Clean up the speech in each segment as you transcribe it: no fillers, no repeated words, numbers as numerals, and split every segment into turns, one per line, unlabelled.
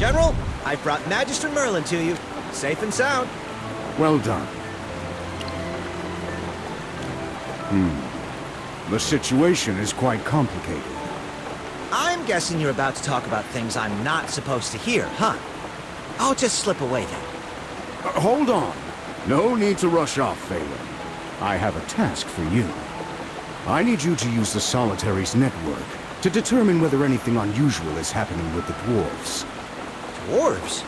General, I've brought Magister Merlin to you. Safe and sound.
Well done. The situation is quite complicated.
I'm guessing you're about to talk about things I'm not supposed to hear, huh? I'll just slip away then.
Hold on. No need to rush off, Phelan. I have a task for you. I need you to use the Solitary's network to determine whether anything unusual is happening with the dwarves.
Dwarves?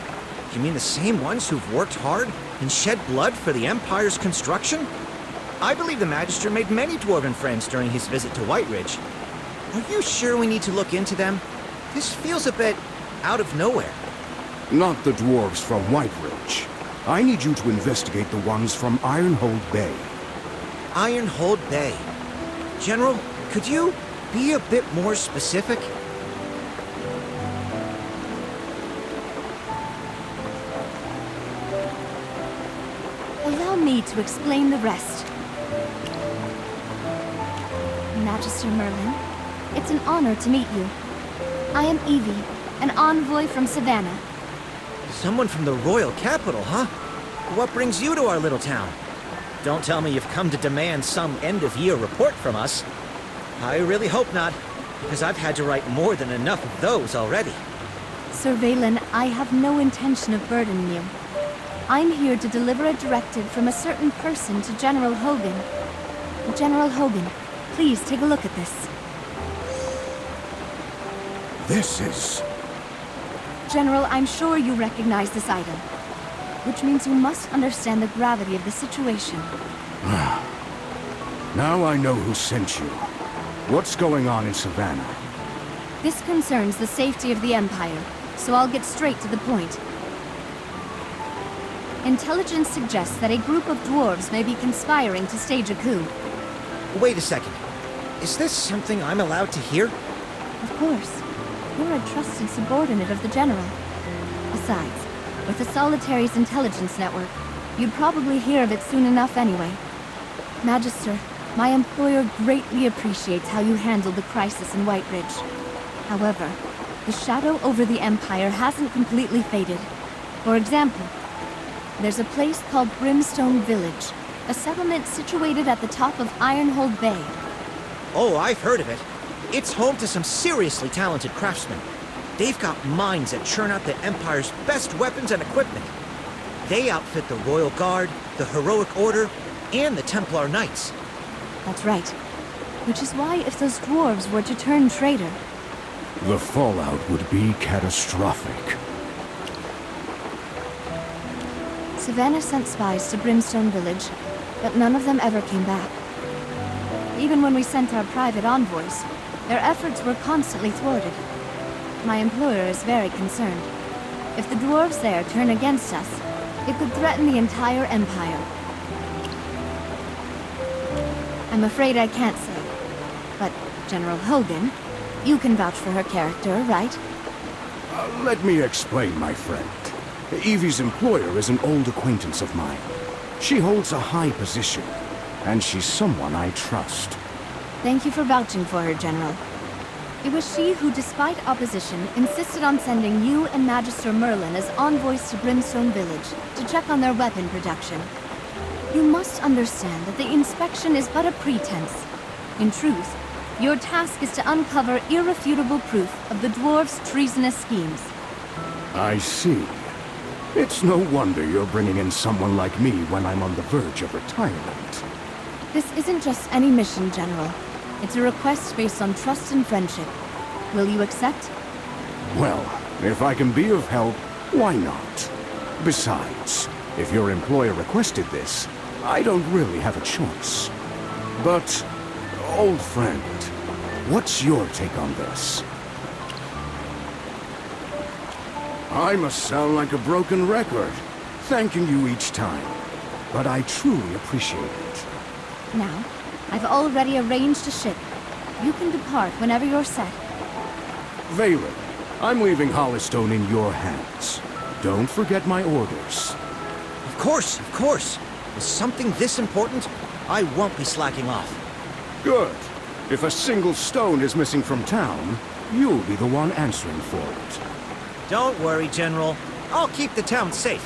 You mean the same ones who've worked hard and shed blood for the Empire's construction? I believe the Magister made many dwarven friends during his visit to White Ridge. Are you sure we need to look into them? This feels a bit out of nowhere.
Not the dwarves from White Ridge. I need you to investigate the ones from Ironhold Bay.
Ironhold Bay. General, could you be a bit more specific?
Allow me to explain the rest. Magister Merlin, it's an honor to meet you. I am Evie, an envoy from Savannah.
Someone from the royal capital, huh? What brings you to our little town? Don't tell me you've come to demand some end-of-year report from us. I really hope not, because I've had to write more than enough of those already.
Sir Valen, I have no intention of burdening you. I'm here to deliver a directive from a certain person to General Hogan. General Hogan, please take a look at this.
This is...
General, I'm sure you recognize this item, which means you must understand the gravity of the situation.
Now I know who sent you. What's going on in Savannah?
This concerns the safety of the Empire, so I'll get straight to the point. Intelligence suggests that a group of dwarves may be conspiring to stage a coup.
Wait a second. Is this something I'm allowed to hear?
Of course. You're a trusted subordinate of the General. Besides, with the Solitary's intelligence network, you'd probably hear of it soon enough anyway. Magister, my employer greatly appreciates how you handled the crisis in White Ridge. However, the shadow over the Empire hasn't completely faded. For example, there's a place called Brimstone Village, a settlement situated at the top of Ironhold Bay.
Oh, I've heard of it. It's home to some seriously talented craftsmen. They've got minds that churn out the Empire's best weapons and equipment. They outfit the Royal Guard, the Heroic Order, and the Templar Knights.
That's right. Which is why if those dwarves were to turn traitor...
The fallout would be catastrophic.
Savannah sent spies to Brimstone Village, but none of them ever came back. Even when we sent our private envoys, their efforts were constantly thwarted. My employer is very concerned. If the dwarves there turn against us, it could threaten the entire Empire. I'm afraid I can't say. But, General Hogan, you can vouch for her character, right?
Let me explain, my friend. Evie's employer is an old acquaintance of mine. She holds a high position, and she's someone I trust.
Thank you for vouching for her, General. It was she who, despite opposition, insisted on sending you and Magister Merlin as envoys to Brimstone Village to check on their weapon production. You must understand that the inspection is but a pretense. In truth, your task is to uncover irrefutable proof of the dwarves' treasonous schemes.
I see. It's no wonder you're bringing in someone like me when I'm on the verge of retirement.
This isn't just any mission, General. It's a request based on trust and friendship. Will you accept?
Well, if I can be of help, why not? Besides, if your employer requested this, I don't really have a choice. But, old friend, what's your take on this? I must sound like a broken record, thanking you each time. But I truly appreciate it.
Now, I've already arranged a ship. You can depart whenever you're set.
Valen, I'm leaving Hollystone in your hands. Don't forget my orders.
Of course, of course. With something this important, I won't be slacking off.
Good. If a single stone is missing from town, you'll be the one answering for it.
Don't worry, General. I'll keep the town safe.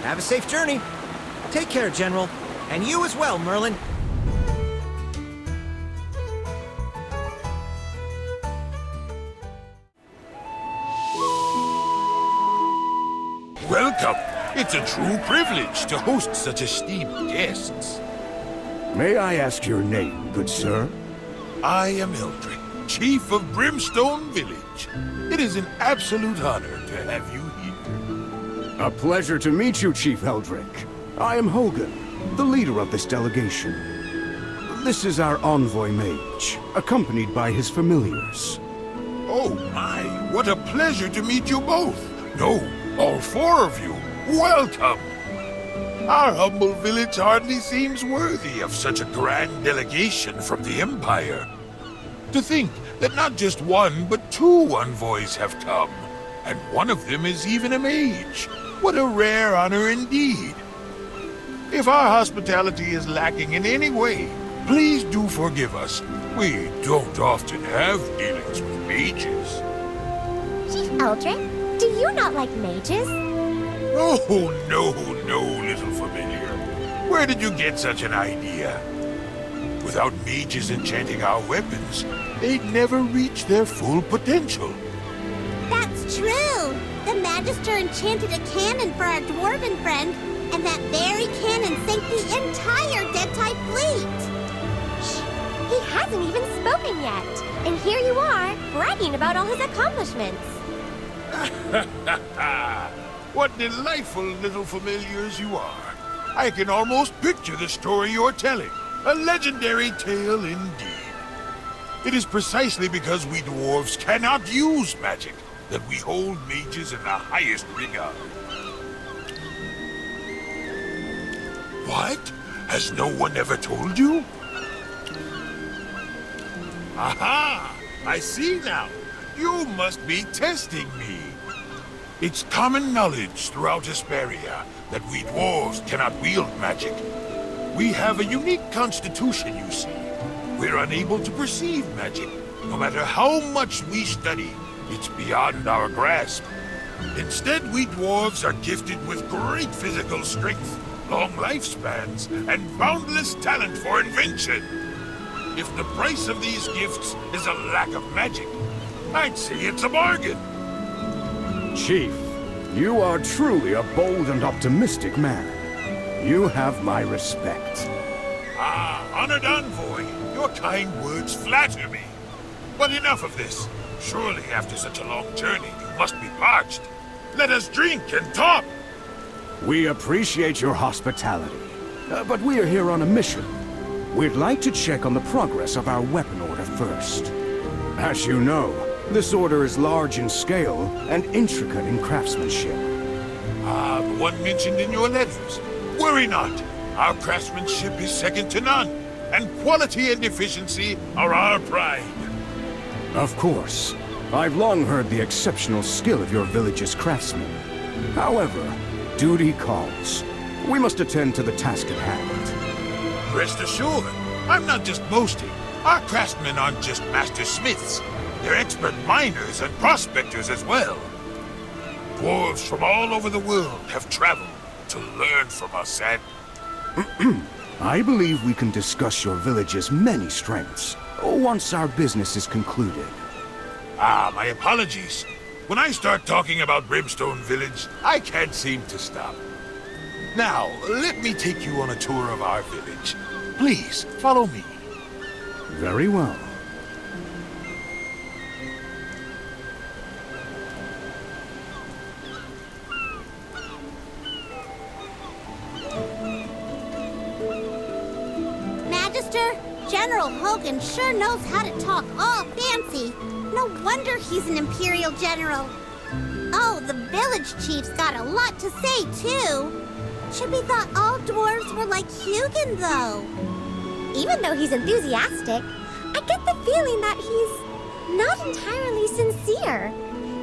Have a safe journey. Take care, General. And you as well, Merlin.
Welcome. It's a true privilege to host such esteemed guests.
May I ask your name, good sir?
I am Eldrick, Chief of Brimstone Village. It is an absolute honor to have you here.
A pleasure to meet you, Chief Eldrick. I am Hogan, the leader of this delegation. This is our envoy mage, accompanied by his familiars.
Oh my, what a pleasure to meet you both. No, all four of you. Welcome. Our humble village hardly seems worthy of such a grand delegation from the Empire. To think that not just one, but two envoys have come, and one of them is even a mage. What a rare honor indeed. If our hospitality is lacking in any way, please do forgive us. We don't often have dealings with mages.
Chief Eldrick, do you not like mages?
Oh, no, little familiar. Where did you get such an idea? Without mages enchanting our weapons, they'd never reach their full potential.
That's true! The Magister enchanted a cannon for our dwarven friend, and that very cannon sank the entire dead-type fleet! Shh! He hasn't even spoken yet! And here you are, bragging about all his accomplishments!
What delightful little familiars you are. I can almost picture the story you're telling. A legendary tale indeed. It is precisely because we dwarves cannot use magic that we hold mages in the highest regard. What? Has no one ever told you? Aha! I see now. You must be testing me. It's common knowledge throughout Esperia that we dwarves cannot wield magic. We have a unique constitution, you see. We're unable to perceive magic. No matter how much we study, it's beyond our grasp. Instead, we dwarves are gifted with great physical strength, long lifespans, and boundless talent for invention. If the price of these gifts is a lack of magic, I'd say it's a bargain.
Chief, you are truly a bold and optimistic man. You have my respect.
Ah, honored envoy, your kind words flatter me. But enough of this. Surely after such a long journey, you must be parched. Let us drink and talk.
We appreciate your hospitality, but we are here on a mission. We'd like to check on the progress of our weapon order first. As you know, this order is large in scale and intricate in craftsmanship.
Ah, the one mentioned in your letters. Worry not. Our craftsmanship is second to none, and quality and efficiency are our pride.
Of course. I've long heard the exceptional skill of your village's craftsmen. However, duty calls. We must attend to the task at hand.
Rest assured, I'm not just boasting. Our craftsmen aren't just master smiths. They're expert miners and prospectors as well. Dwarves from all over the world have traveled to learn from us and...
I believe we can discuss your village's many strengths once our business is concluded.
Ah, my apologies. When I start talking about Brimstone Village, I can't seem to stop. Now, let me take you on a tour of our village. Please, follow me.
Very well.
Magister, General Hogan sure knows how to talk all fancy. No wonder he's an Imperial General. Oh, the village chief's got a lot to say, too. Should be thought all dwarves were like Hugin, though. Even though he's enthusiastic, I get the feeling that he's not entirely sincere.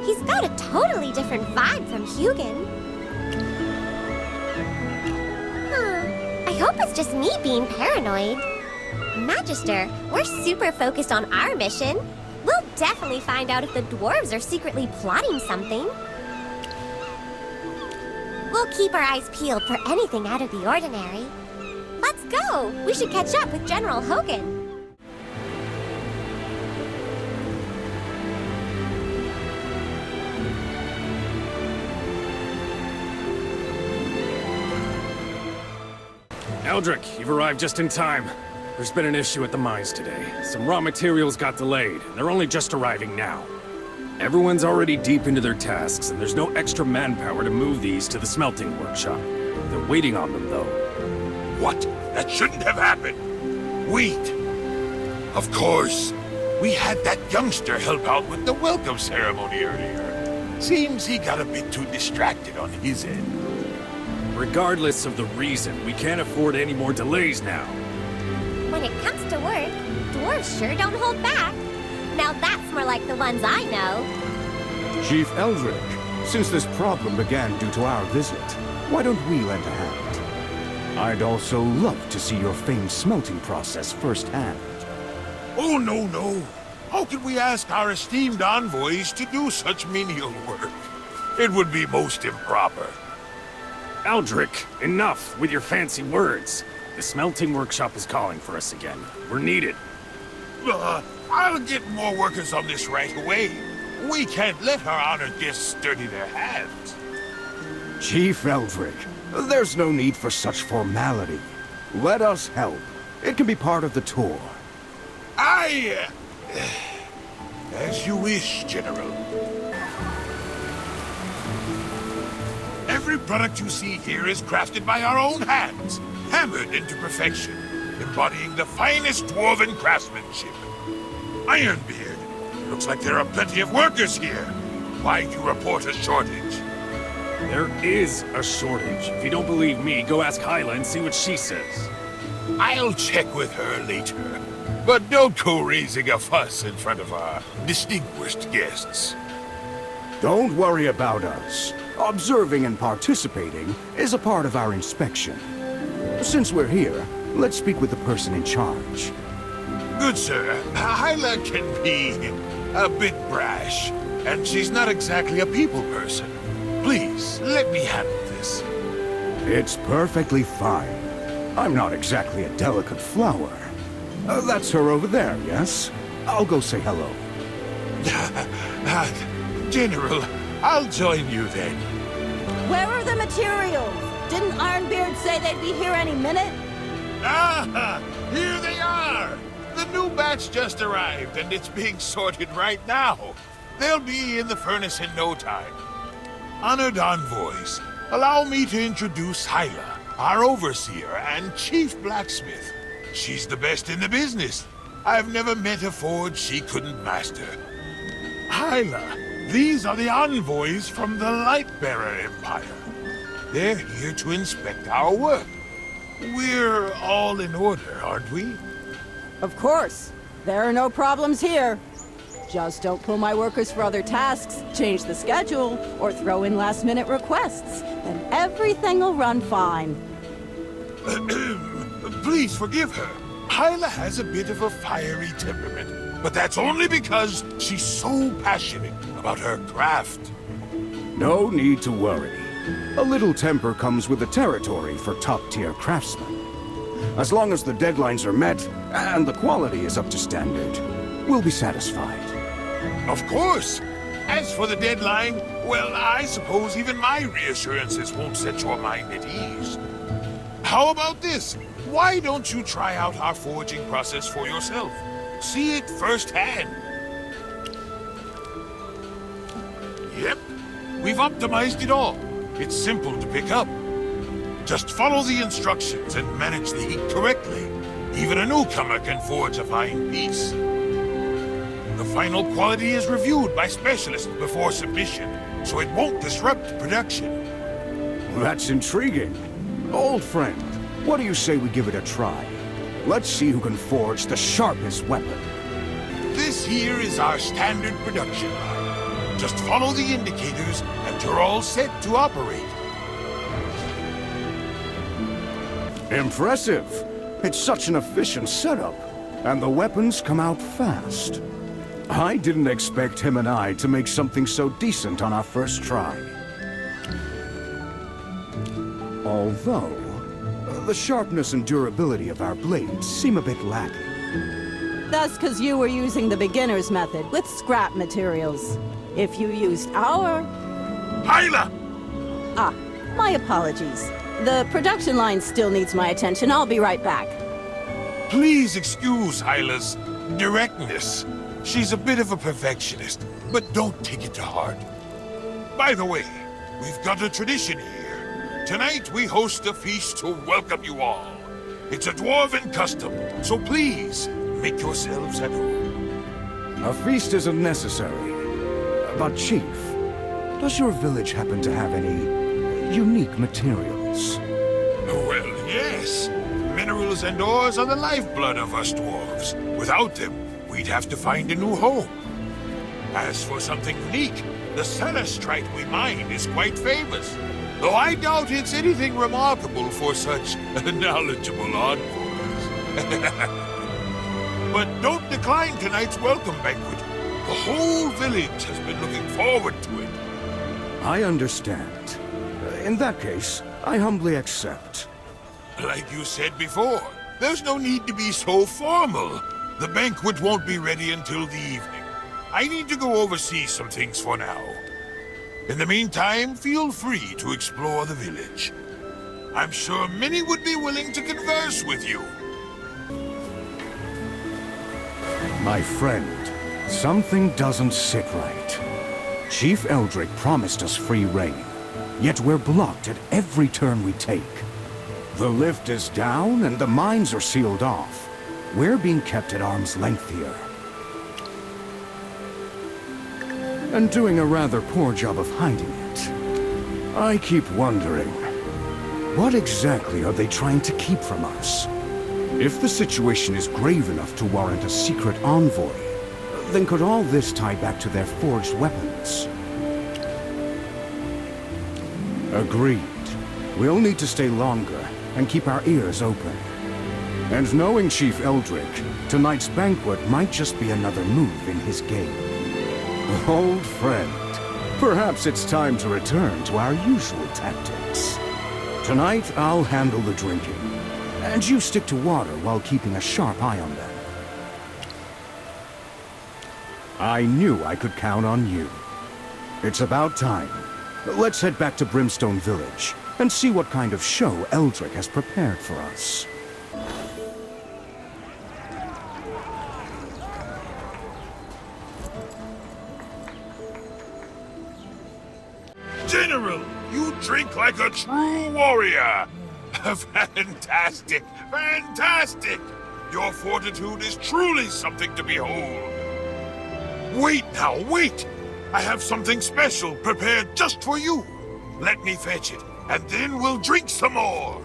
He's got a totally different vibe from Hugin. I hope it's just me being paranoid. Magister, we're super focused on our mission. We'll definitely find out if the dwarves are secretly plotting something.
We'll keep our eyes peeled for anything out of the ordinary. Let's go! We should catch up with General Hogan.
Eldrick, you've arrived just in time. There's been an issue at the mines today. Some raw materials got delayed, and they're only just arriving now. Everyone's already deep into their tasks, and there's no extra manpower to move these to the smelting workshop. They're waiting on them, though.
What? That shouldn't have happened. Wait. Of course. We had that youngster help out with the welcome ceremony earlier. Seems he got a bit too distracted on his end.
Regardless of the reason, we can't afford any more delays now.
When it comes to work, dwarves sure don't hold back. Now that's more like the ones I know.
Chief Eldrick, since this problem began due to our visit, why don't we lend a hand? I'd also love to see your famed smelting process firsthand.
Oh, no. How could we ask our esteemed envoys to do such menial work? It would be most improper.
Eldrick, enough with your fancy words. The smelting workshop is calling for us again. We're needed.
I'll get more workers on this right away. We can't let our honored guests dirty their hands.
Chief Eldrick, there's no need for such formality. Let us help. It can be part of the tour.
As you wish, General. Every product you see here is crafted by our own hands, hammered into perfection, embodying the finest dwarven craftsmanship. Ironbeard, looks like there are plenty of workers here. Why do you report a shortage?
There is a shortage. If you don't believe me, go ask Hyla and see what she says.
I'll check with her later. But don't go raising a fuss in front of our distinguished guests.
Don't worry about us. Observing and participating is a part of our inspection. Since we're here, let's speak with the person in charge.
Good sir, Hyla can be a bit brash, and she's not exactly a people person. Please, let me handle this.
It's perfectly fine. I'm not exactly a delicate flower. That's her over there, yes? I'll go say hello.
General, I'll join you then.
Where are the materials? Didn't Ironbeard say they'd be here any minute?
Ah, here they are! The new batch just arrived, and it's being sorted right now. They'll be in the furnace in no time. Honored envoys, allow me to introduce Hyla, our overseer and chief blacksmith. She's the best in the business. I've never met a forge she couldn't master. Hyla, these are the envoys from the Lightbearer Empire. They're here to inspect our work. We're all in order, aren't we?
Of course. There are no problems here. Just don't pull my workers for other tasks, change the schedule, or throw in last-minute requests, and everything will run fine.
Please forgive her. Hyla has a bit of a fiery temperament, but that's only because she's so passionate about her craft.
No need to worry. A little temper comes with the territory for top-tier craftsmen. As long as the deadlines are met, and the quality is up to standard, we'll be satisfied.
Of course. As for the deadline, well, I suppose even my reassurances won't set your mind at ease. How about this? Why don't you try out our forging process for yourself? See it firsthand. Yep, we've optimized it all. It's simple to pick up. Just follow the instructions and manage the heat correctly. Even a newcomer can forge a fine piece. The final quality is reviewed by specialists before submission, so it won't disrupt production.
That's intriguing. Old friend, what do you say we give it a try? Let's see who can forge the sharpest weapon.
This here is our standard production line. Just follow the indicators and you're all set to operate.
Impressive. It's such an efficient setup, and the weapons come out fast. I didn't expect him and I to make something so decent on our first try. Although, the sharpness and durability of our blades seem a bit lacking.
That's because you were using the beginner's method with scrap materials. If you used our...
Hyla!
Ah, my apologies. The production line still needs my attention. I'll be right back.
Please excuse Hyla's directness. She's a bit of a perfectionist, but don't take it to heart. By the way, we've got a tradition here. Tonight we host a feast to welcome you all. It's a dwarven custom, so please, make yourselves at home.
A feast isn't necessary. But Chief, does your village happen to have any unique materials?
Well, yes. Minerals and ores are the lifeblood of us dwarves. Without them, we'd have to find a new home. As for something unique, the Celestrite we mine is quite famous. Though I doubt it's anything remarkable for such knowledgeable envoys. But don't decline tonight's welcome banquet. The whole village has been looking forward to it.
I understand. In that case, I humbly accept.
Like you said before, there's no need to be so formal. The banquet won't be ready until the evening. I need to go oversee some things for now. In the meantime, feel free to explore the village. I'm sure many would be willing to converse with you.
My friend, something doesn't sit right. Chief Eldrick promised us free reign, yet we're blocked at every turn we take. The lift is down and the mines are sealed off. We're being kept at arm's length here. And doing a rather poor job of hiding it. I keep wondering, what exactly are they trying to keep from us? If the situation is grave enough to warrant a secret envoy, then could all this tie back to their forged weapons? Agreed. We'll need to stay longer and keep our ears open. And knowing Chief Eldrick, tonight's banquet might just be another move in his game. Old friend, perhaps it's time to return to our usual tactics. Tonight, I'll handle the drinking, and you stick to water while keeping a sharp eye on them. I knew I could count on you. It's about time. Let's head back to Brimstone Village and see what kind of show Eldrick has prepared for us.
General, you drink like a true warrior. Fantastic, fantastic. Your fortitude is truly something to behold. Wait now, wait. I have something special prepared just for you. Let me fetch it, and then we'll drink some more.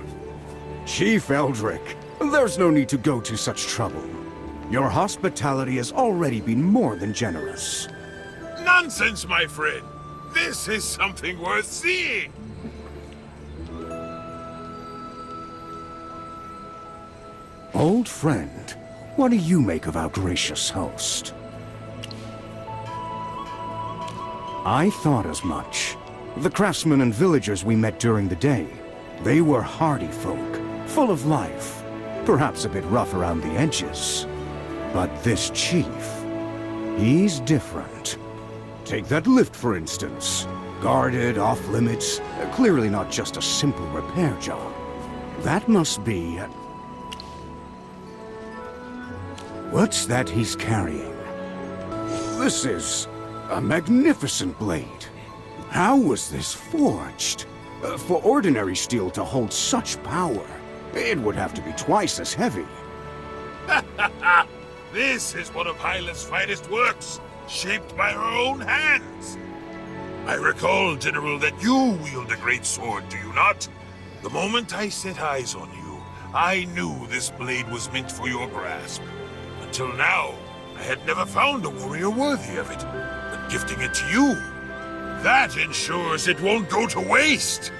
Chief Eldrick, there's no need to go to such trouble. Your hospitality has already been more than generous.
Nonsense, my friend. This is something worth seeing.
Old friend, what do you make of our gracious host? I thought as much. The craftsmen and villagers we met during the day, they were hardy folk, full of life, perhaps a bit rough around the edges. But this chief, he's different. Take that lift, for instance. Guarded, off-limits, clearly not just a simple repair job. That must be... What's that he's carrying? This is a magnificent blade. How was this forged? For ordinary steel to hold such power, it would have to be twice as heavy.
This is one of Hyla's finest works, shaped by her own hands. I recall, General, that you wield a great sword, do you not? The moment I set eyes on you, I knew this blade was meant for your grasp. Until now, I had never found a warrior worthy of it. But gifting it to you, that ensures it won't go to waste.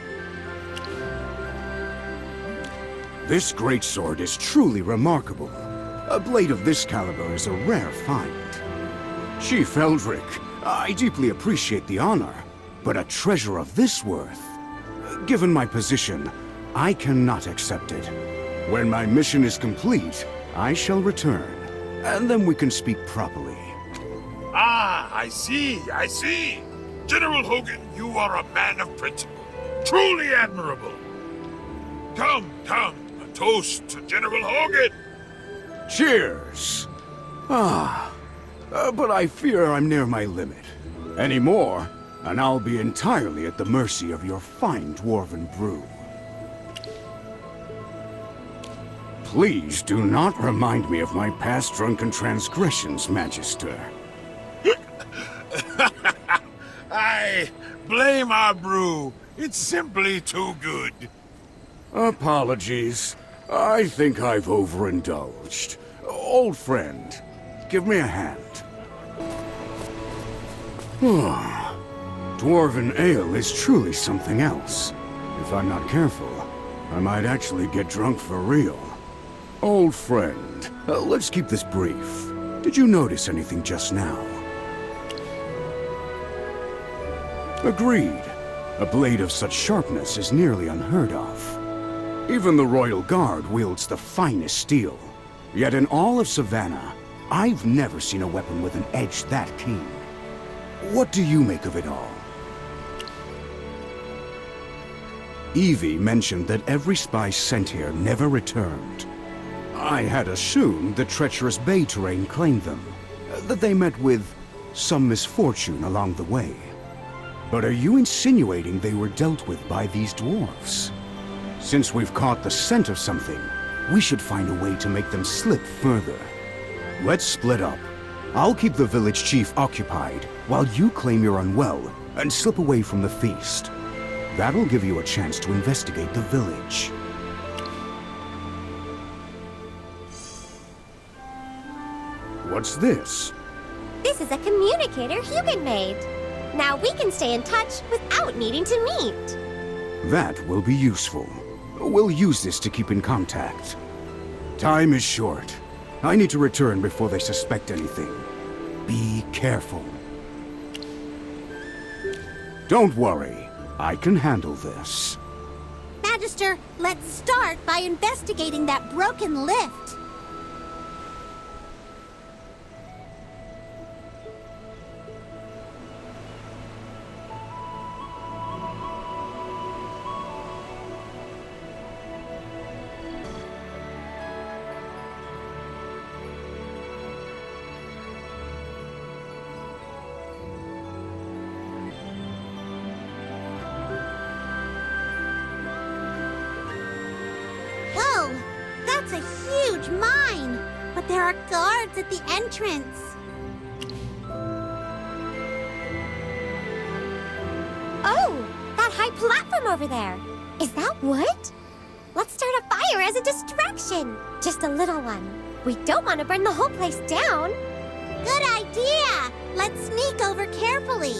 This greatsword is truly remarkable. A blade of this caliber is a rare find. Chief Eldrick, I deeply appreciate the honor, but a treasure of this worth... Given my position, I cannot accept it. When my mission is complete, I shall return, and then we can speak properly.
Ah, I see, I see. General Hogan, you are a man of principle. Truly admirable. Come, come, a toast to General Hogan.
Cheers! But I fear I'm near my limit. Any more, and I'll be entirely at the mercy of your fine dwarven brew. Please do not remind me of my past drunken transgressions, Magister.
I blame our brew. It's simply too good.
Apologies. I think I've overindulged. Old friend, give me a hand. Dwarven ale is truly something else. If I'm not careful, I might actually get drunk for real. Old friend, let's keep this brief. Did you notice anything just now? Agreed. A blade of such sharpness is nearly unheard of. Even the Royal Guard wields the finest steel. Yet in all of Savannah, I've never seen a weapon with an edge that keen. What do you make of it all? Evie mentioned that every spy sent here never returned. I had assumed the treacherous Bay terrain claimed them, that they met with some misfortune along the way. But are you insinuating they were dealt with by these dwarves? Since we've caught the scent of something, we should find a way to make them slip further. Let's split up. I'll keep the village chief occupied, while you claim you're unwell and slip away from the feast. That'll give you a chance to investigate the village. What's this?
This is a communicator Hugin made. Now we can stay in touch without needing to meet.
That will be useful. We'll use this to keep in contact. Time is short. I need to return before they suspect anything. Be careful. Don't worry. I can handle this.
Magister, let's start by investigating that broken lift. Whoa, that's a huge mine, but there are guards at the entrance.
Oh, that high platform over there. Is that wood? Let's start a fire as a distraction. Just a little one. We don't want to burn the whole place down.
Good idea! Let's sneak over carefully.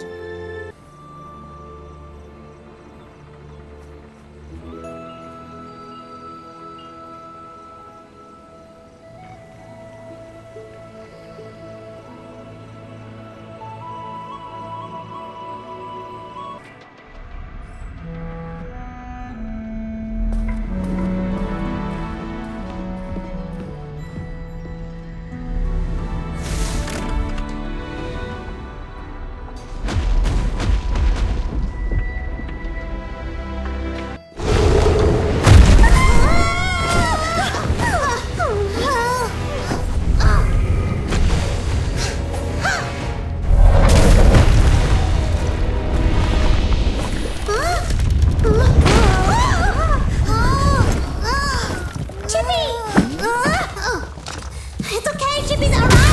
It's okay, Chippy's alright!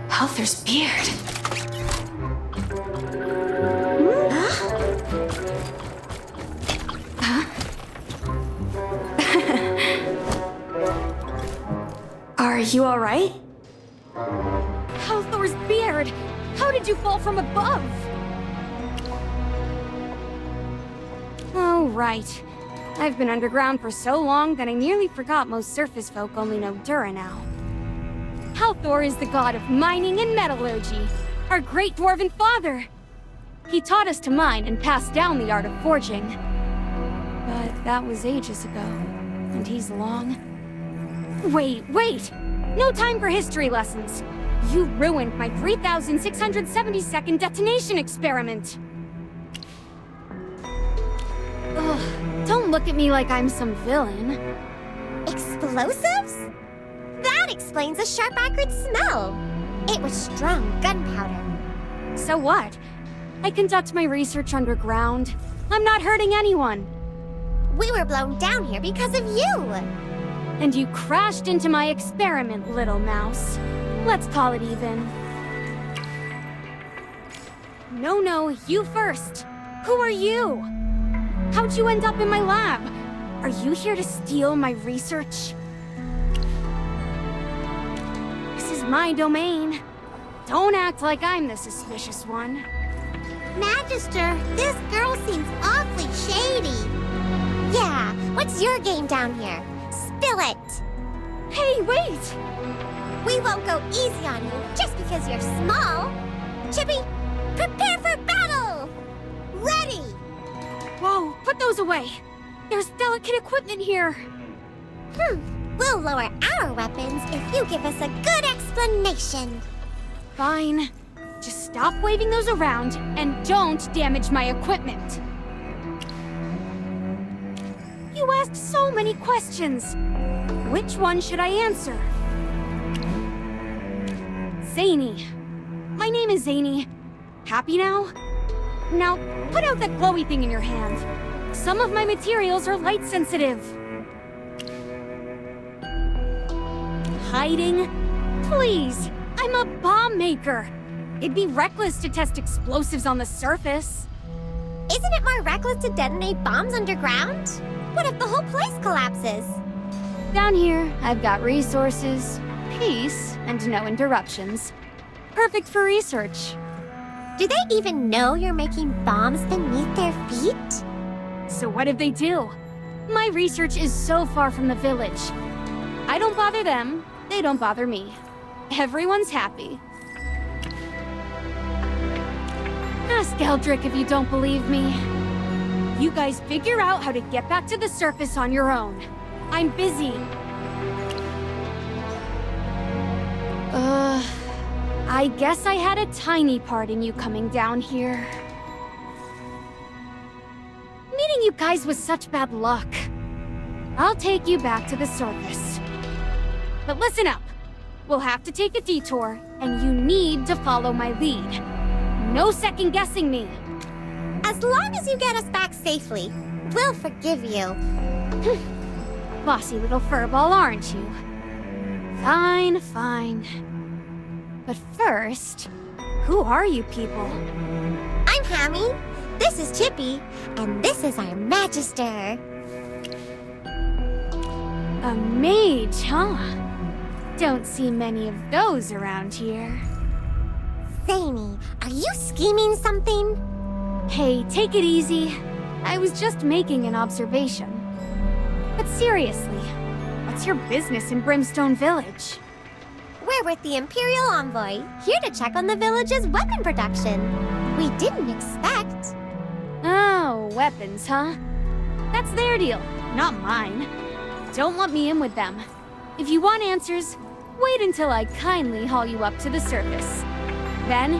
Helfer's beard. you alright?
Halthor's beard! How did you fall from above?
Oh, right. I've been underground for so long that I nearly forgot most surface folk only know Dura now.
Halthor is the god of mining and metallurgy, our great dwarven father. He taught us to mine and passed down the art of forging.
But that was ages ago, and he's long.
Wait! No time for history lessons! You ruined my 3,672nd detonation experiment!
Ugh, don't look at me like I'm some villain.
Explosives? That explains the sharp, acrid smell. It was strong gunpowder.
So what? I conduct my research underground. I'm not hurting anyone.
We were blown down here because of you! And you crashed into my experiment, little mouse. Let's call it even. No, you first. Who are you? How'd you end up in my lab? Are you here to steal my research? This is my domain. Don't act like I'm the suspicious one.
Magister, this girl seems awfully shady. Yeah, what's your game down here? Spill it!
Hey, wait!
We won't go easy on you just because you're small. Chippy, prepare for battle! Ready!
Whoa, put those away! There's delicate equipment here.
We'll lower our weapons if you give us a good explanation.
Fine. Just stop waving those around and don't damage my equipment. You asked so many questions. Which one should I answer? Zany. My name is Zany. Happy now? Now, put out that glowy thing in your hand. Some of my materials are light sensitive. Hiding? Please, I'm a bomb maker. It'd be reckless to test explosives on the surface.
Isn't it more reckless to detonate bombs underground? What if the whole place collapses?
Down here, I've got resources, peace, and no interruptions. Perfect for research.
Do they even know you're making bombs beneath their feet?
So what if they do? My research is so far from the village. I don't bother them, they don't bother me. Everyone's happy. Ask Eldrick if you don't believe me. You guys figure out how to get back to the surface on your own. I'm busy. I guess I had a tiny part in you coming down here. Meeting you guys was such bad luck. I'll take you back to the surface. But listen up. We'll have to take a detour, and you need to follow my lead. No second-guessing me.
As long as you get us back safely, we'll forgive you.
Bossy little furball, aren't you? Fine. But first, who are you people?
I'm Hammy, this is Chippy, and this is our Magister.
A mage, huh? Don't see many of those around here.
Zany, are you scheming something?
Hey, take it easy. I was just making an observation. But seriously, what's your business in Brimstone Village?
We're with the Imperial Envoy, here to check on the village's weapon production. We didn't expect.
Oh, weapons, huh? That's their deal, not mine. Don't lump me in with them. If you want answers, wait until I kindly haul you up to the surface. Then,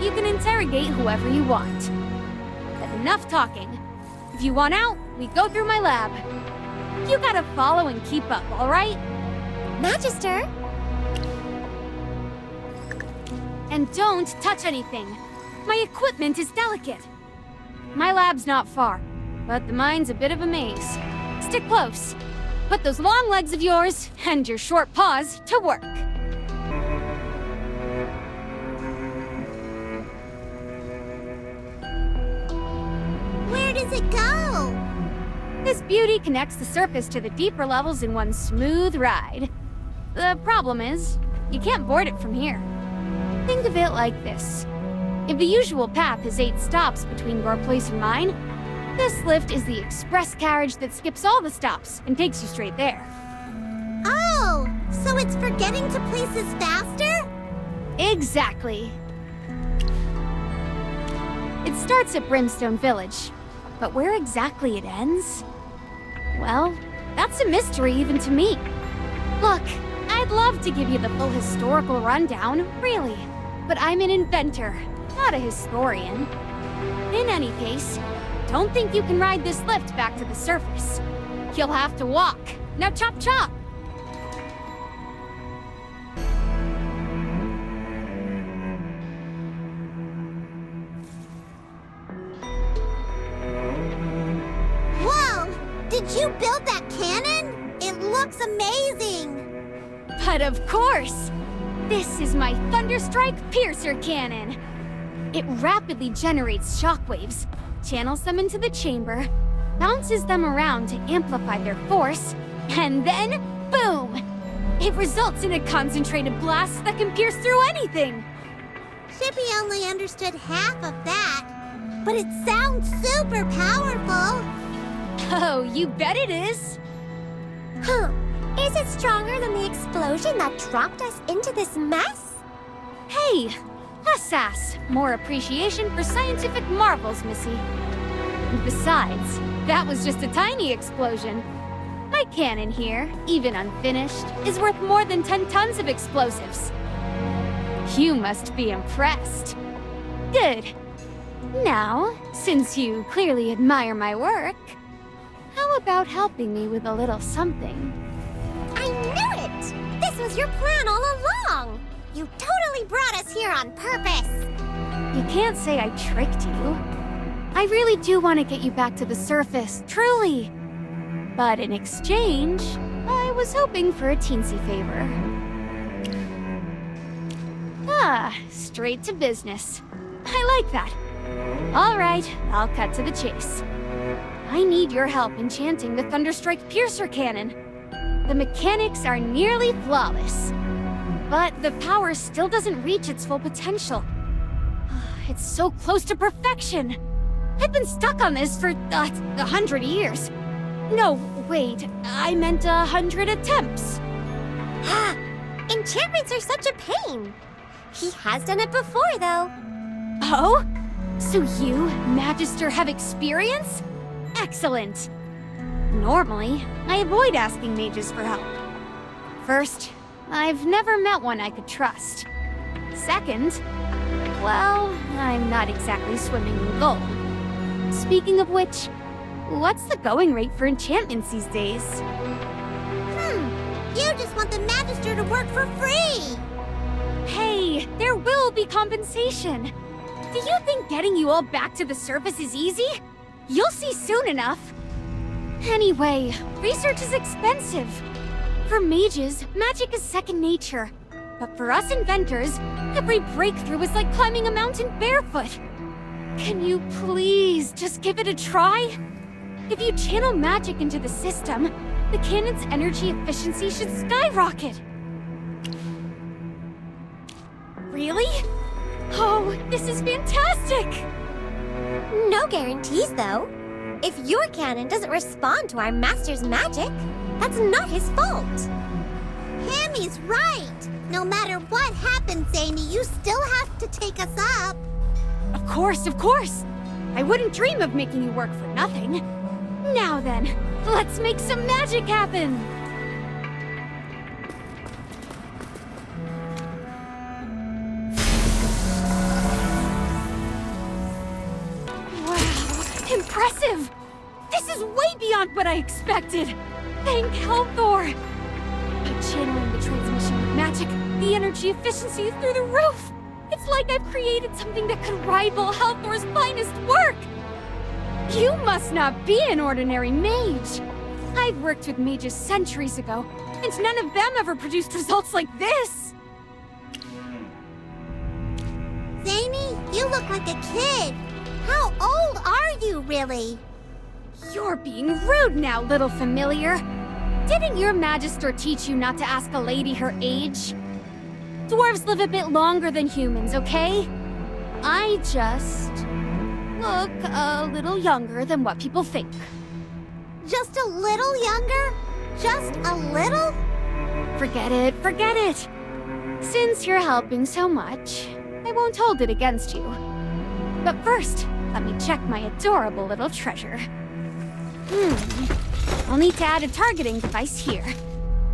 you can interrogate whoever you want. But enough talking. If you want out, we go through my lab. You gotta follow and keep up, alright?
Magister!
And don't touch anything. My equipment is delicate. My lab's not far, but the mine's a bit of a maze. Stick close. Put those long legs of yours and your short paws to work.
Where does it go?
This beauty connects the surface to the deeper levels in one smooth ride. The problem is, you can't board it from here. Think of it like this. If the usual path is 8 stops between your place and mine, this lift is the express carriage that skips all the stops and takes you straight there.
Oh, so it's for getting to places faster?
Exactly. It starts at Brimstone Village, but where exactly it ends? Well, that's a mystery even to me. Look, I'd love to give you the full historical rundown, really, but I'm an inventor, not a historian. In any case, don't think you can ride this lift back to the surface. You'll have to walk. Now chop chop!
Whoa! Did you build that cannon? It looks amazing!
But of course! This is my Thunderstrike Piercer Cannon! It rapidly generates shockwaves, channels them into the chamber, bounces them around to amplify their force, and then, boom! It results in a concentrated blast that can pierce through anything!
Shippy only understood half of that, but it sounds super powerful!
Oh, you bet it is!
Huh. Is it stronger than the explosion that dropped us into this mess?
Hey! Less sass, more appreciation for scientific marvels, Missy. And besides, that was just a tiny explosion. My cannon here, even unfinished, is worth more than 10 tons of explosives. You must be impressed. Good. Now, since you clearly admire my work, how about helping me with a little something?
I knew it! This was your plan all along! You totally brought us here on purpose!
You can't say I tricked you. I really do want to get you back to the surface, truly. But in exchange, I was hoping for a teensy favor. Ah, straight to business. I like that. All right, I'll cut to the chase. I need your help enchanting the Thunderstrike Piercer Cannon. The mechanics are nearly flawless, but the power still doesn't reach its full potential. It's so close to perfection. I've been stuck on this for 100 years. No, wait, I meant 100 attempts.
Enchantments are such a pain. He has done it before, though.
Oh? So you, Magister, have experience? Excellent. Normally, I avoid asking mages for help. First, I've never met one I could trust. Second, well, I'm not exactly swimming in gold. Speaking of which, what's the going rate for enchantments these days?
You just want the Magister to work for free!
Hey, there will be compensation. Do you think getting you all back to the surface is easy? You'll see soon enough. Anyway, research is expensive. For mages, magic is second nature. But for us inventors, every breakthrough is like climbing a mountain barefoot. Can you please just give it a try? If you channel magic into the system, the cannon's energy efficiency should skyrocket. Really? Oh, this is fantastic!
No guarantees, though. If your cannon doesn't respond to our master's magic, that's not his fault. Hammy's right. No matter what happens, Zany, you still have to take us up.
Of course, of course. I wouldn't dream of making you work for nothing. Now then, let's make some magic happen! Wow, impressive! This is way beyond what I expected! Thank Helthor! By channeling the transmission of magic, the energy efficiency is through the roof! It's like I've created something that could rival Helthor's finest work! You must not be an ordinary mage! I've worked with mages centuries ago, and none of them ever produced results like this!
Zany, you look like a kid. How old are you, really?
You're being rude now, little familiar. Didn't your Magister teach you not to ask a lady her age? Dwarves live a bit longer than humans, okay? I just look a little younger than what people think.
Just a little younger? Just a little?
Forget it, forget it. Since you're helping so much, I won't hold it against you. But first, let me check my adorable little treasure. I'll need to add a targeting device here.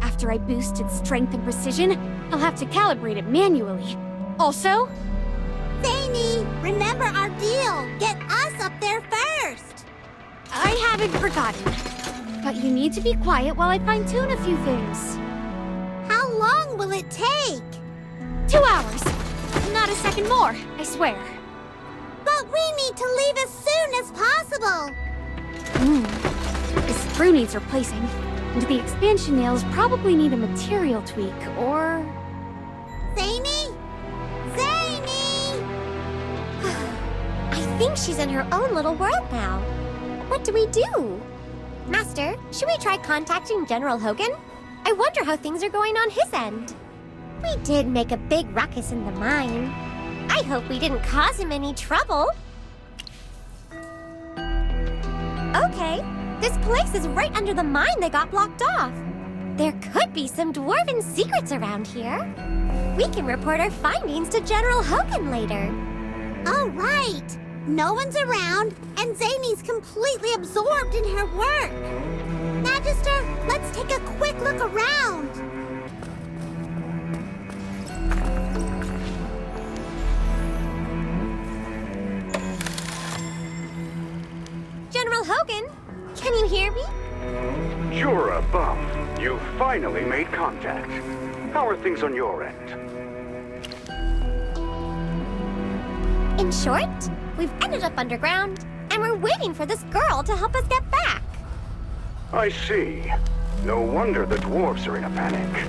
After I boost its strength and precision, I'll have to calibrate it manually. Also...
Zany, remember our deal. Get us up there first.
I haven't forgotten. But you need to be quiet while I fine-tune a few things.
How long will it take?
2 hours. Not a second more, I swear.
But we need to leave as soon as possible.
This sprue needs replacing, and the expansion nails probably need a material tweak, or...
Zany? Zany!
I think she's in her own little world now. What do we do? Master, should we try contacting General Hogan? I wonder how things are going on his end. We did make a big ruckus in the mine. I hope we didn't cause him any trouble. Okay, this place is right under the mine that got blocked off. There could be some dwarven secrets around here. We can report our findings to General Hogan later.
All right. No one's around, and Zany's completely absorbed in her work. Magister, let's take a quick look around.
General Hogan, can you hear me?
Jura Buff, you finally made contact. How are things on your end?
In short, we've ended up underground, and we're waiting for this girl to help us get back.
I see. No wonder the dwarves are in a panic.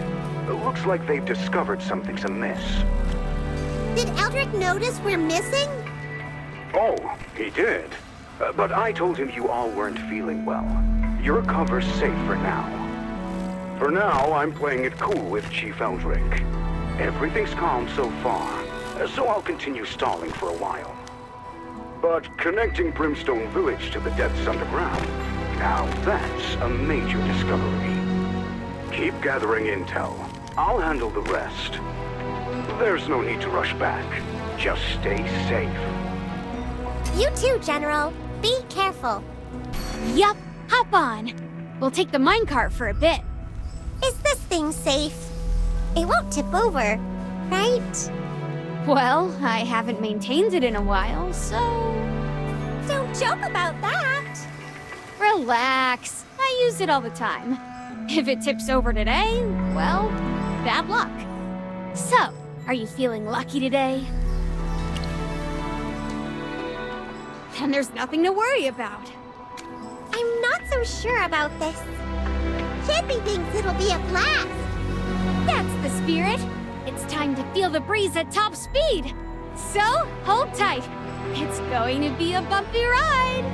It looks like they've discovered something's amiss.
Did Eldrick notice we're missing?
Oh, he did. But I told him you all weren't feeling well. Your cover's safe for now. For now, I'm playing it cool with Chief Eldrick. Everything's calm so far, so I'll continue stalling for a while. But connecting Brimstone Village to the depths underground, now that's a major discovery. Keep gathering intel. I'll handle the rest. There's no need to rush back. Just stay safe.
You too, General. Be careful.
Yup, hop on. We'll take the minecart for a bit.
Is this thing safe? It won't tip over, right?
Well, I haven't maintained it in a while, so...
Don't joke about that.
Relax. I use it all the time. If it tips over today, well, bad luck. So, are you feeling lucky today? Then there's nothing to worry about.
I'm not so sure about this.
Chippy thinks it'll be a blast.
That's the spirit. It's time to feel the breeze at top speed. So, hold tight. It's going to be a bumpy ride.